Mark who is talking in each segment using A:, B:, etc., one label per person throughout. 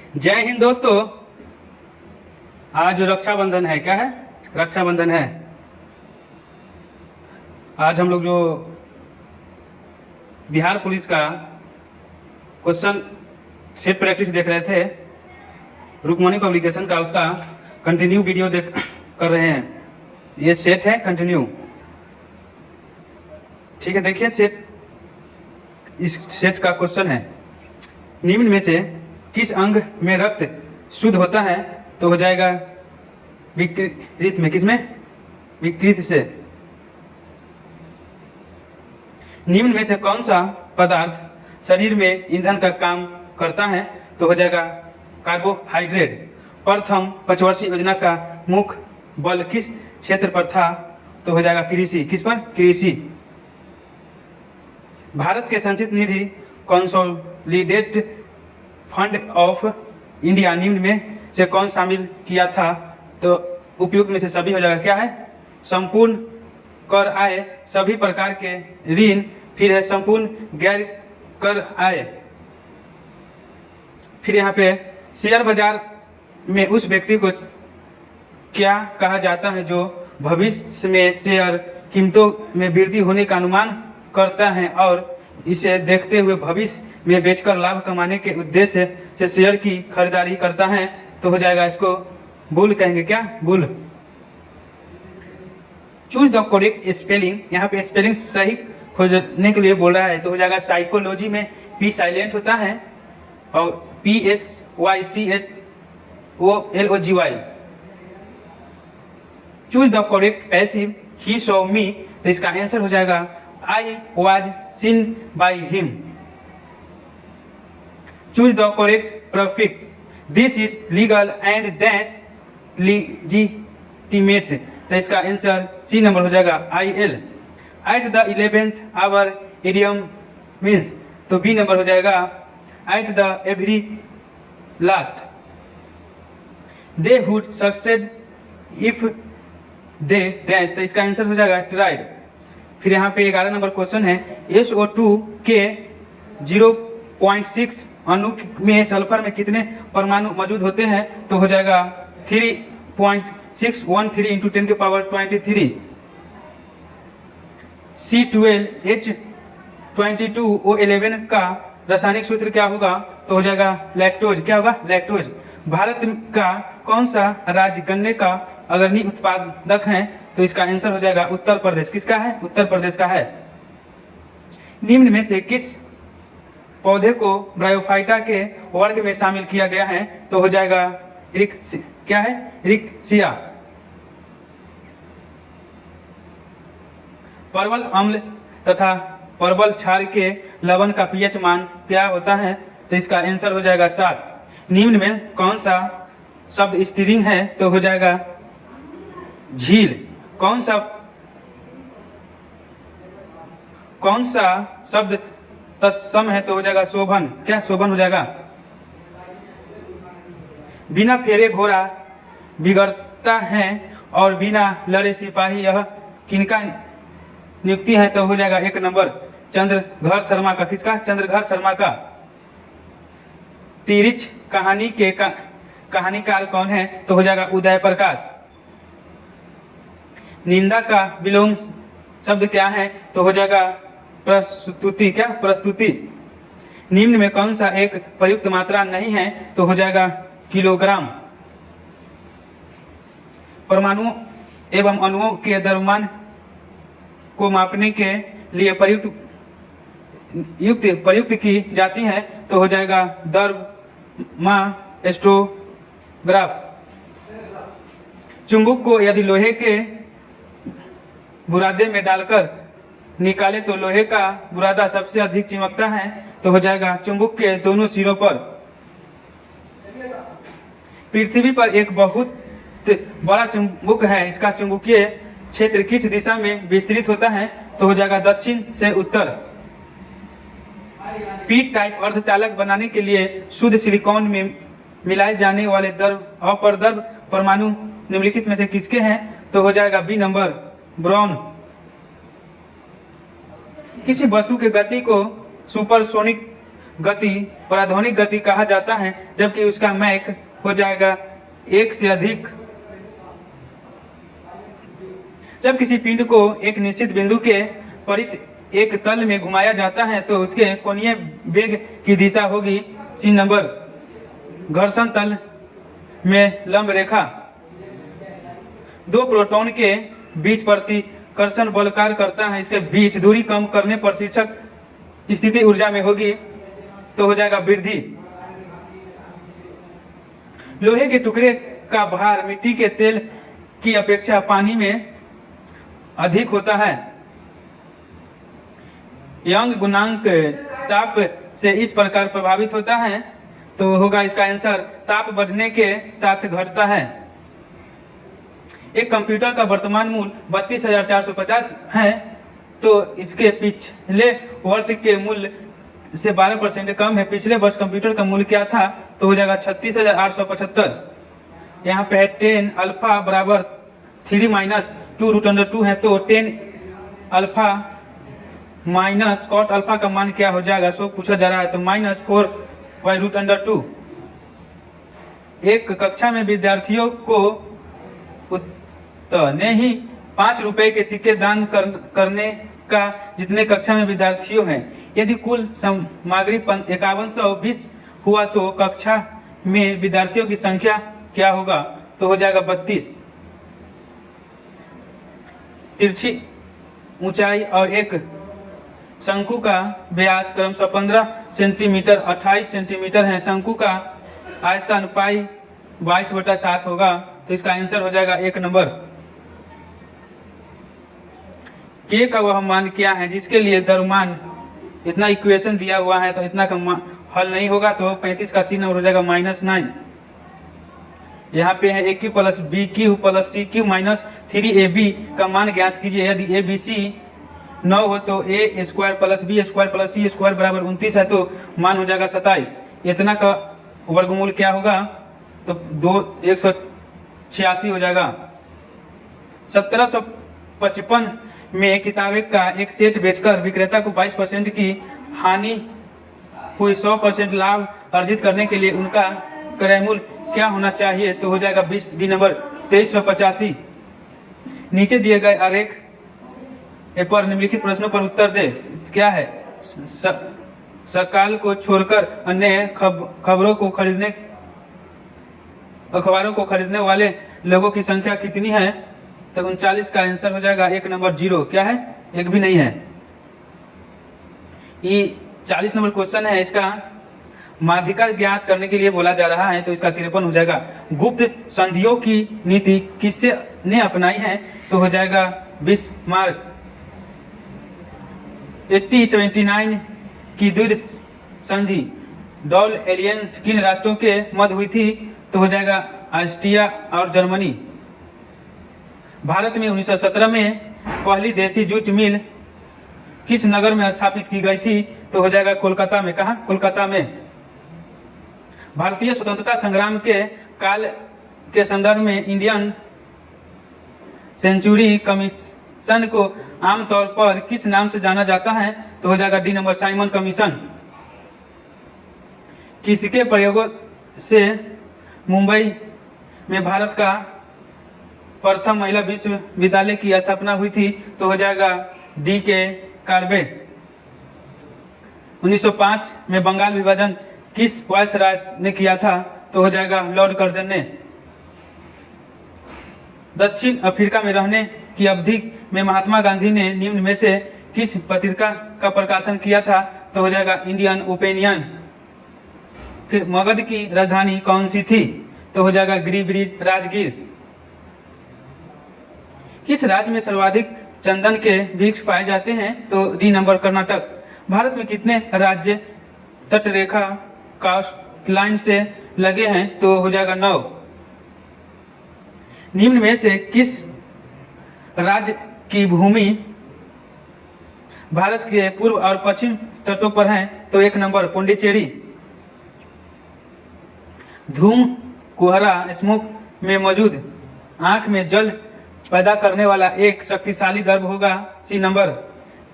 A: जय हिंद दोस्तों। आज रक्षाबंधन है। क्या है? रक्षाबंधन है। आज हम लोग जो बिहार पुलिस का क्वेश्चन सेट प्रैक्टिस देख रहे थे, रुकमणी पब्लिकेशन का, उसका कंटिन्यू वीडियो देख कर रहे हैं। ये सेट है कंटिन्यू। ठीक है, देखिए सेट। इस सेट का क्वेश्चन है, निम्न में से किस अंग में रक्त शुद्ध होता है? तो हो जाएगा विकृत में। किसमें? विकृत से। निम्न में से कौन सा पदार्थ शरीर में ईंधन का काम करता है? तो हो जाएगा कार्बोहाइड्रेट। प्रथम पंचवर्षीय योजना का मुख्य बल किस क्षेत्र पर था? तो हो जाएगा कृषि। किस पर? कृषि। भारत के संचित निधि कंसोलिडेट फंड ऑफ इंडिया निम्न में से कौन शामिल किया था? तो उपयुक्त में से सभी हो जाएगा। क्या है? संपूर्ण कर आय, सभी प्रकार के ऋण, फिर है संपूर्ण गैर कर आय। फिर यहाँ पे शेयर बाजार में उस व्यक्ति को क्या कहा जाता है जो भविष्य में शेयर कीमतों में वृद्धि होने का अनुमान करता है और इसे देखते हुए भविष्य में बेचकर लाभ कमाने के उद्देश्य से शेयर की खरीदारी करता है? तो हो जाएगा, इसको बुल कहेंगे। क्या? Bull. Choose the correct spelling. यहाँ पे स्पेलिंग सही खोजने के लिए बोल रहा है। तो हो जाएगा साइकोलॉजी में पी साइलेंट होता है और PSYCHOLOGY। Choose the correct passive he saw me. तो इसका आंसर हो जाएगा I was seen by him। Choose the correct prefix। This is legal and dash legitimate। तो इसका आंसर सी नंबर हो जाएगा IL। At the 11th hour idiom means। तो B number हो जाएगा at the every last। They would succeed if they dash। तो इसका answer हो जाएगा tried। फिर यहाँ पे 11 नंबर क्वेश्चन है, SO2 के 0.6 अणु में सल्फर में कितने परमाणु मौजूद होते हैं? तो हो जाएगा 3.613 इंटू 10 की पावर 23। C12H22O11 का रासायनिक सूत्र क्या होगा? तो हो जाएगा लैक्टोज। क्या होगा? लैक्टोज। भारत का कौन सा राज्य गन्ने का अग्रणी उत्पादक है? तो इसका आंसर हो जाएगा उत्तर प्रदेश। किसका है? उत्तर प्रदेश का है। निम्न में से किस पौधे को ब्रायोफाइटा के वर्ग में शामिल किया गया है? तो हो जाएगा क्या है? रिक्सिया। परवल अम्ल तथा परवल क्षार के लवण का पीएच मान क्या होता है? तो इसका आंसर हो जाएगा 7। निम्न में कौन सा शब्द स्त्रीलिंग है? तो हो जाएगा झील। कौन सा शब्द तत्सम है? तो हो जाएगा शोभन। क्या? शोभन हो जाएगा। बिना फेरे घोड़ा बिगड़ता है और बिना लड़े सिपाही, यह किनका नियुक्ति है? तो हो जाएगा 1 नंबर चंद्रघर शर्मा का। किसका? चंद्रघर शर्मा का। तिरिच कहानी के कहानीकार कौन है? तो हो जाएगा उदय प्रकाश। निंदा का विलोम शब्द क्या है? तो हो जाएगा प्रस्तुति। क्या? प्रस्तुति। निम्न में कौन सा एक प्रयुक्त मात्रा नहीं है? तो हो जाएगा किलोग्राम। परमाणुओं एवं अणुओं के द्रव्यमान को मापने के लिए प्रयुक्त की जाती है? तो हो जाएगा थर्मास्टोग्राफ। चुंबक को यदि लोहे के बुरादे में डालकर निकाले तो लोहे का बुरादा सबसे अधिक चिमकता है? तो हो जाएगा चुंबक के दोनों सिरों पर। पृथ्वी पर एक बहुत बड़ा चुंबक है, इसका चुंबकीय क्षेत्र किस दिशा में विस्तृत होता है? तो हो जाएगा दक्षिण से उत्तर। पी टाइप अर्धचालक बनाने के लिए शुद्ध सिलिकॉन में मिलाए जाने वाले अपर्दर्भ परमाणु निम्नलिखित में से किसके हैं? तो हो जाएगा बी नंबर ब्रॉन। किसी वस्तु के गति को सुपरसोनिक गति पराध्वनिक गति कहा जाता है, जबकि उसका मैक हो जाएगा 1 से अधिक। जब किसी पिंड को एक निश्चित बिंदु के परित एक तल में घुमाया जाता है तो उसके कोणीय वेग की दिशा होगी सी नंबर। घर्षण तल में लंब रेखा। दो प्रोटॉन के बीच प्रतिकर्षण बल कार्य करता है, इसके बीच दूरी कम करने पर शीर्षक स्थिति ऊर्जा में होगी तो हो जाएगा वृद्धि। लोहे के टुकड़े का भार मिट्टी के तेल की अपेक्षा पानी में अधिक होता है। यंग गुणांक ताप से इस प्रकार प्रभावित होता है तो होगा इसका आंसर ताप बढ़ने के साथ घटता है। एक कंप्यूटर का वर्तमान मूल्य 32,450 है तो इसके पिछले वर्ष के मूल्य से 12% कम है। पिछले वर्ष कंप्यूटर का मूल्य क्या था तो हो जाएगा 36,875। यहाँ पे है 10 अल्फा बराबर 3 माइनस 2 रूट अंडर 2 है तो 10 अल्फा माइनस कॉट अल्फा का मान क्या हो जाएगा सो पूछा जा रहा है तो -4 बाई रूट अंडर 2। एक कक्षा में विद्यार्थियों को उतने ही 5 रुपए के सिक्के दान करने का जितने कक्षा में विद्यार्थियों हैं। यदि कुल सामग्री 5120 हुआ तो कक्षा में विद्यार्थियों की संख्या क्या होगा तो हो जाएगा 32। तिरछी ऊंचाई और एक शंकु का व्यास क्रमशः 15 सेंटीमीटर 28 सेंटीमीटर है। शंकु का आयतन पाई 22/7 होगा तो इसका आंसर हो जाएगा 1 नंबर। के का वह मान क्या है जिसके लिए द्रव्यमान इतना इक्वेशन दिया हुआ है तो इतना का हल नहीं होगा तो 35 का सी नंबर हो जाएगा -9। यहाँ पे है AQ plus BQ plus CQ minus 3AB का मान ज्ञात कीजिए। यदि ABC 9 हो तो A square plus B square plus C square बराबर 29 है तो मान हो जाएगा 27। इतना का वर्गमूल क्या होगा तो 186 हो जाएगा। 1755 में किताबें का एक सेट बेचकर विक्रेता को 22% की हानि हुई। 100% लाभ अर्जित करने के लिए उनका क्रय मूल्य क्या होना चाहिए तो हो जाएगा 20 बी नंबर 2385। नीचे दिए गए आरेख पर निम्नलिखित प्रश्नों पर उत्तर दे। क्या है सकाल को छोड़कर अन्य अखबारों को खरीदने वाले लोगों की संख्या कितनी है तो 39 का आंसर हो जाएगा 1 नंबर 0। क्या है एक भी नहीं है। ये 40 नंबर क्वेश्चन है, इसका माध्यिका ज्ञात करने के लिए बोला जा रहा है तो इसका 53 हो जाएगा। गुप्त संधियों की नीति किससे ने अपनाई है तो हो जाएगा बिस्मार्क। 1879 की द्विध संधि डॉल एलियंस किन राष्ट्रों के मध्य हुई थी तो हो जाएगा ऑस्ट्रिया और जर्मनी। भारत में 1917 में पहली देसी जूट मिल किस नगर में स्थापित की गई थी तो हो जाएगा कोलकाता में। कहा कोलकाता में। भारतीय स्वतंत्रता संग्राम के काल के संदर्भ में इंडियन सेंचुरी कमीशन को आमतौर पर किस नाम से जाना जाता है तो हो जाएगा डी नंबर साइमन कमीशन। किसके प्रयोगों से मुंबई में भारत का प्रथम महिला विश्वविद्यालय की स्थापना हुई थी तो हो जाएगा डी के कार्बे। 1905 में बंगाल विभाजन किस वायसराय ने किया था तो हो जाएगा लॉर्ड कर्जन ने। दक्षिण अफ्रीका में रहने की अवधि में महात्मा गांधी ने निम्न में से किस पत्रिका का प्रकाशन किया था तो हो जाएगा इंडियन ओपिनियन। फिर मगध की राजधानी कौन सी थी तो हो जाएगा गिरिब्रिज राजगीर। किस राज्य में सर्वाधिक चंदन के वृक्ष पाए जाते हैं तो डी नंबर कर्नाटक। भारत में कितने राज्य तटरेखा कास्ट लाइन से लगे हैं तो हो जाएगा 9। निम्न में से किस राज्य की भूमि भारत के पूर्व और पश्चिम तटों पर है तो 1 नंबर पुडुचेरी। धूम कोहरा स्मोक में मौजूद आंख में जल पैदा करने वाला एक शक्तिशाली द्रव्य होगा सी नंबर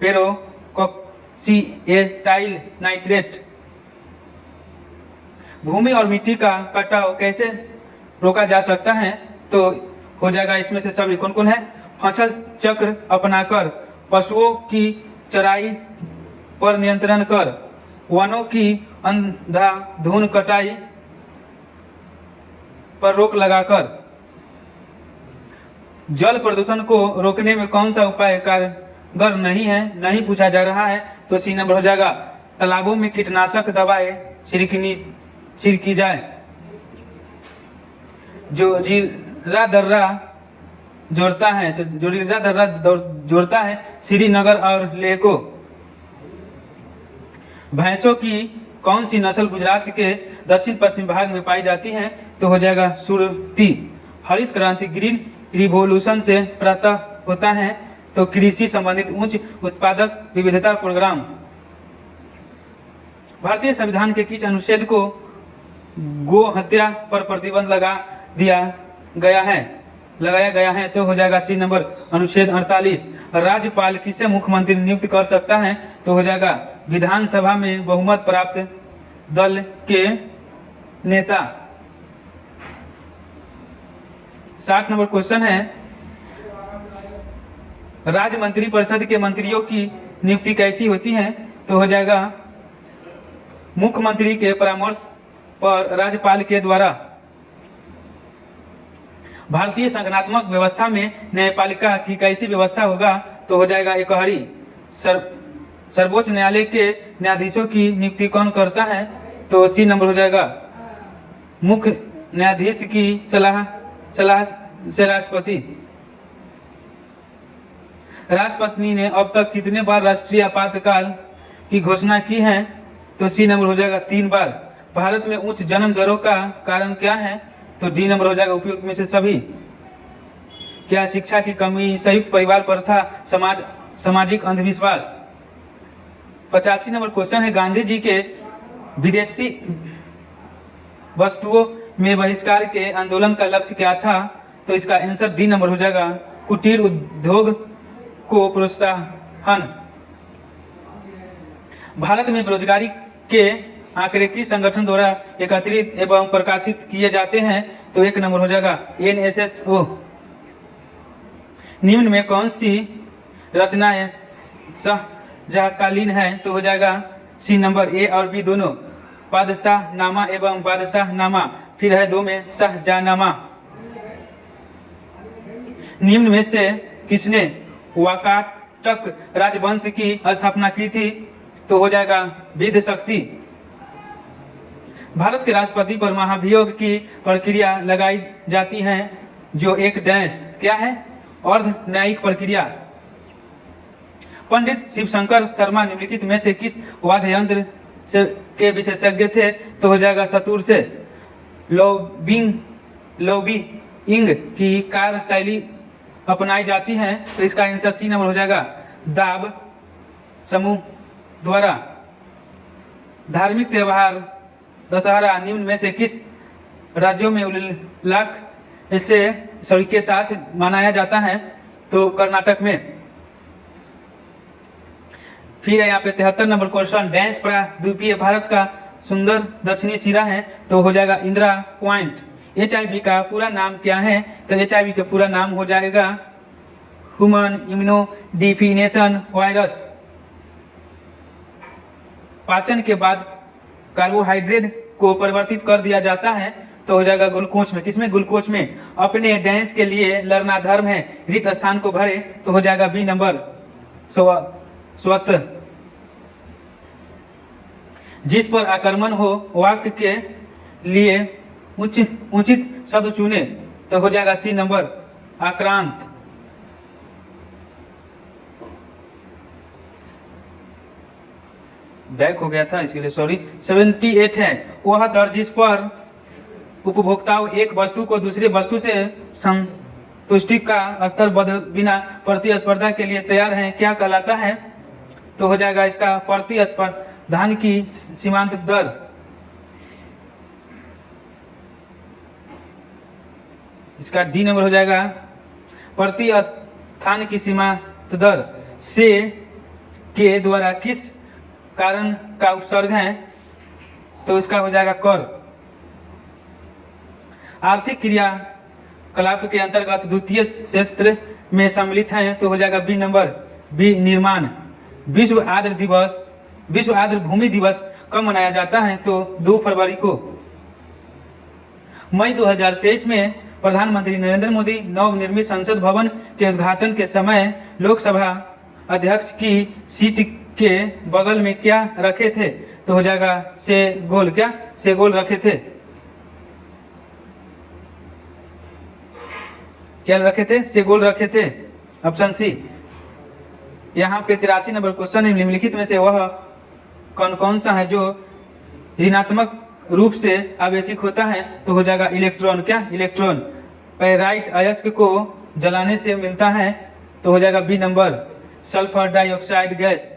A: पेरोक्सीएटाइल नाइट्रेट। भूमि और मिट्टी का कटाव कैसे रोका जा सकता है? तो हो जाएगा इसमें से सभी कौन कौन है? फसल चक्र अपनाकर, पशुओं की चराई पर नियंत्रण कर, वनों की अंधाधुंध कटाई पर रोक लगाकर। जल प्रदूषण को रोकने में कौन सा उपाय कारगर नहीं है? नहीं पूछा जा रहा है, तो सी नंबर हो जाएगा तालाबों में कीटनाशक दवाएं छिड़की जाए। जो जीरा दर्रा जोड़ता है श्रीनगर और लेह को। भैंसों की कौन सी नस्ल गुजरात के दक्षिण पश्चिम भाग में पाई जाती है? तो हो जाएगा सुरती। हरित क्रांति ग्रीन रिवॉल्यूशन से प्रातः होता है, तो कृषि संबंधित उच्च उत्पादक विविधता प्रोग्राम। भारतीय संविधान के किस अनुच्छेद को गो हत्या पर प्रतिबंध लगाया गया है? तो हो जाएगा सी नंबर अनुच्छेद 48। राज्यपाल किसे मुख्यमंत्री नियुक्त कर सकता है? तो हो जाएगा विधानसभा में बहुमत प्राप्त दल के नेता। 60 नंबर क्वेश्चन है, राज्य मंत्री परिषद के मंत्रियों की नियुक्ति कैसी होती है? तो हो जाएगा मुख्यमंत्री के परामर्श पर राज्यपाल के द्वारा। भारतीय संगठनात्मक व्यवस्था में न्यायपालिका की कैसी व्यवस्था होगा? तो हो जाएगा इकहरी। सर्वोच्च न्यायालय के न्यायाधीशों की नियुक्ति कौन करता है? तो सी नंबर हो जाएगा मुख्य न्यायाधीश की सलाह से राष्ट्रपति। राष्ट्रपति ने अब तक कितने बार राष्ट्रीय आपातकाल की घोषणा की है? तो सी नंबर हो जाएगा 3 बार। भारत में उच्च जन्म दरों का कारण क्या है? तो डी नंबर हो जाएगा उपयुक्त में से सभी। क्या शिक्षा की कमी, संयुक्त परिवार प्रथा, सामाजिक अंधविश्वास? 85 नंबर क्वेश्चन है, गांधी जी के विदेशी वस्तुओं में बहिष्कार के आंदोलन का लक्ष्य क्या था? तो इसका आंसर डी नंबर हो जाएगा कुटीर उद्योग को प्रोत्साहन। भारत में बेरोजगारी के आंकड़े किस संगठन द्वारा एकत्रित एवं प्रकाशित किए जाते हैं? तो 1 नंबर हो जाएगा NSSO। निम्न में कौन सी रचनाएं शाहजहाँकालीन है? तो हो जाएगा सी नंबर ए और बी दोनों, बादशाहनामा एवं बादशाहनामा। फिर है 2 में शाहजहाँनामा। निम्न में से किसने वाकाटक राजवंश की स्थापना की थी? तो हो जाएगा विद्य शक्ति। भारत के राष्ट्रपति पर महाभियोग की प्रक्रिया लगाई जाती है, जो एक डैश क्या है? अर्ध न्यायिक प्रक्रिया। पंडित शिवशंकर शर्मा निम्नलिखित में से किस वाद्य यंत्र के विशेषज्ञ थे? तो हो जाएगा सतुर से। लॉबिंग की कार्यशैली अपनाई जाती है, तो इसका आंसर सी नंबर हो जाएगा दाब समूह द्वारा। धार्मिक त्योहार दशहरा निम्न में से किस राज्यों में उल्लास के साथ मनाया जाता है? तो कर्नाटक में। फिर है यहाँ पे 73 नंबर क्वेश्चन, डैश प्रायद्वीपीय भारत का सुंदर दक्षिणी सिरा है? तो हो जाएगा इंदिरा पॉइंट। HIV का पूरा नाम क्या है? तो HIV का पूरा नाम हो जाएगा ह्यूमन इम्यूनोडेफिशिएंसी वायरस। पाचन के बाद कार्बोहाइड्रेट को परिवर्तित कर दिया जाता है, तो हो जाएगा ग्लूकोज में। किसमें? ग्लूकोज में। अपने डैश के लिए लड़ना धर्म है, रिक्त स्थान को भरे, तो हो जाएगा बी नंबर स्वतः। जिस पर आक्रमण हो वाक्य के लिए उचित शब्द चुने, तो हो जाएगा सी नंबर आक्रांत। बैक हो गया था, इसके लिए सॉरी। 78 है, वह दर जिस पर उपभोक्ताओं एक वस्तु को दूसरी वस्तु से संतुष्टि का स्तर बदल बिना प्रतिस्पर्धा के लिए तैयार है, क्या कहलाता है? तो हो जाएगा इसका प्रतिस्पर्धा की सीमांत दर। इसका डी नंबर हो जाएगा प्रतिस्थान की सीमांत दर से के द्वारा किस कारण का उपसर्ग है? तो इसका हो जाएगा कर। आर्थिक क्रियाकलाप के अंतर्गत द्वितीय क्षेत्र में सम्मिलित हैं तो हो जाएगा बी नंबर, बी निर्माण। विश्व आर्द्र भूमि दिवस कब मनाया जाता है तो 2 फरवरी को। मई 2023 में प्रधानमंत्री नरेंद्र मोदी नवनिर्मित संसद भवन के उद्घाटन के समय लोकसभा अध्यक्ष की सीट के बगल में क्या रखे थे तो हो जाएगा से गोल। क्या से गोल रखे थे? क्या रखे थे? से गोल रखे थे। Option C. यहाँ पे 83 नंबर क्वेश्चन है, निम्नलिखित में से वह कौन कौन सा है जो ऋणात्मक रूप से आवेशिक होता है तो हो जाएगा इलेक्ट्रॉन। क्या? इलेक्ट्रॉन। पैराइट अयस्क को जलाने से मिलता है तो हो जाएगा B number, sulphur dioxide gas.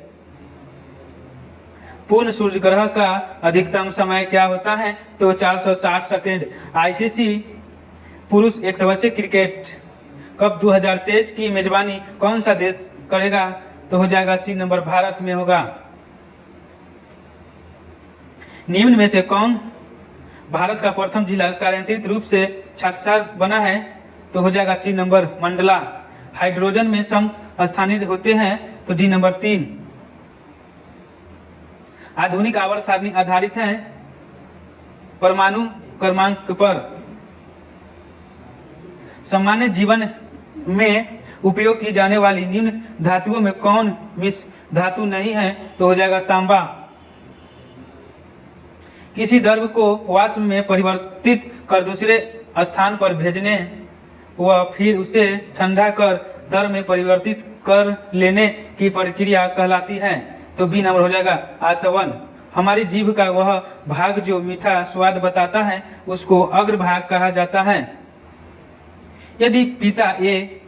A: पूर्ण सूर्य ग्रह का अधिकतम समय क्या होता है तो 460 सेकेंड। आईसीसी पुरुष एकदिवसीय क्रिकेट कप 2023 की मेजबानी कौन सा देश करेगा तो हो जाएगा सी नंबर, भारत में होगा। निम्न में से कौन भारत का प्रथम जिला कार्यान्वित रूप से साक्षर बना है तो हो जाएगा सी नंबर, मंडला। हाइड्रोजन में समस्थानित होते हैं तो डी नंबर 3। आधुनिक आवर्त सारणी आधारित है परमाणु क्रमांक पर। सामान्य जीवन में उपयोग की जाने वाली निम्न धातुओं में कौन मिश्र धातु नहीं है तो हो जाएगा तांबा। किसी द्रव को वाष्प में परिवर्तित कर दूसरे स्थान पर भेजने व फिर उसे ठंडा कर द्रव में परिवर्तित कर लेने की प्रक्रिया कहलाती है तो बी नंबर हो जाएगा, आसवन। हमारी जीभ का वह भाग जो मीठा स्वाद बताता है उसको अग्रभाग कहा जाता है। यदि पिता ए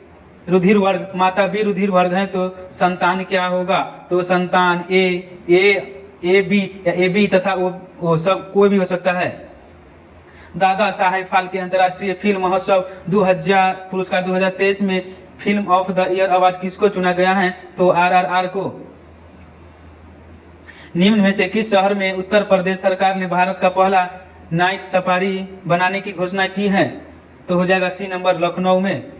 A: रुधिर वर्ग माता बी रुधिर वर्ग है तो संतान क्या होगा तो संतान ए बी या ए बी तथा वो सब कोई भी हो सकता है। दादा साहेब फाल्के अंतर्राष्ट्रीय फिल्म महोत्सव 2000 पुरस्कार 2023 में film of the year award किसको चुना गया है तो RRR को। निम्न में से किस शहर में उत्तर प्रदेश सरकार ने भारत का पहला नाइट सफारी बनाने की घोषणा की है तो हो जाएगा सी नंबर, लखनऊ में।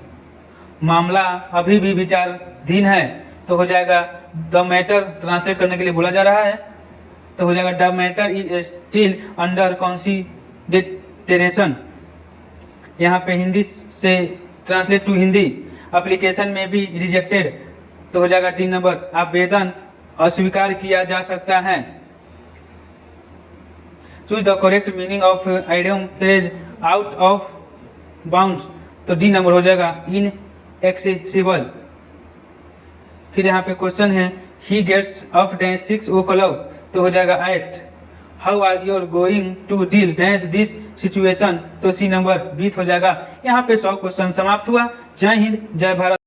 A: मामला अभी भी विचाराधीन है तो हो जाएगा द मैटर ट्रांसलेट करने के लिए बोला जा रहा है तो हो जाएगा the matter is still under consideration. यहाँ पे हिंदी से ट्रांसलेट टू हिंदी। एप्लीकेशन में भी रिजेक्टेड तो हो जाएगा डी नंबर, आवेदन अस्वीकार किया जा सकता है। Choose the correct meaning of idiom phrase out of bounds तो डी नंबर हो जाएगा, इनएक्सेसिबल। फिर यहाँ पे क्वेश्चन है he gets up dash 6 o'clock तो हो जाएगा 8। How are your going to deal dash this situation तो सी नंबर, बीत हो जाएगा। यहाँ पे 100 क्वेश्चन समाप्त हुआ। जय हिंद, जय भारत।